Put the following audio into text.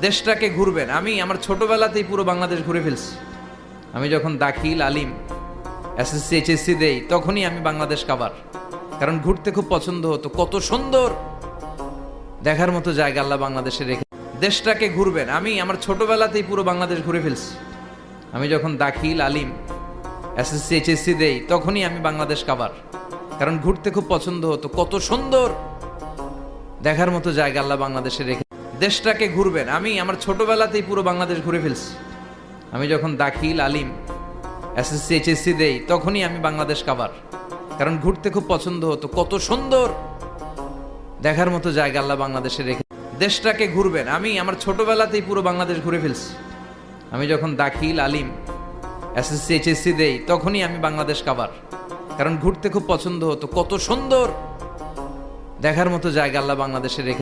দেশটাকে ঘুরবেন। আমি আমার ছোটবেলাতেই পুরো বাংলাদেশ ঘুরে ফেলছি। আমি যখন দাখিল আলিম এসএসসি এইচএসসি দেই তখনই আমি বাংলাদেশ কাভার, কারণ ঘুরতে খুব পছন্দ হতো। কত সুন্দর দেখার মতো জায়গা আল্লাহ বাংলাদেশে রেখে। দেশটাকে ঘুরবেন। আমি আমার ছোটবেলাতেই পুরো বাংলাদেশ ঘুরে ফেলছি। আমি যখন দাখিল আলিম এসএসসি এইচএসসি দেই তখনই আমি বাংলাদেশ কাভার, কারণ ঘুরতে খুব পছন্দ হতো। কত সুন্দর দেখার মতো জায়গা আল্লাহ বাংলাদেশে রেখে। দেশটাকে ঘুরবেন। আমি আমার ছোটবেলাতেই পুরো বাংলাদেশ ঘুরে ফেলছি। আমি যখন দাখিল আলিম এসএসসি এইচএসসি দেই তখনই আমি বাংলাদেশ কাভার, কারণ ঘুরতে খুব পছন্দ হতো। কত সুন্দর দেখার মতো জায়গা আল্লাহ বাংলাদেশে রেখে। দেশটাকে ঘুরবেন। আমি আমার ছোটবেলাতেই পুরো বাংলাদেশ ঘুরে ফেলছি। আমি যখন দাখিল আলিম এসএসসি এইচএসসি দেই তখনই আমি বাংলাদেশ কাভার, কারণ ঘুরতে খুব পছন্দ হতো। কত সুন্দর দেখার মতো জায়গা আল্লাহ বাংলাদেশে রেখে।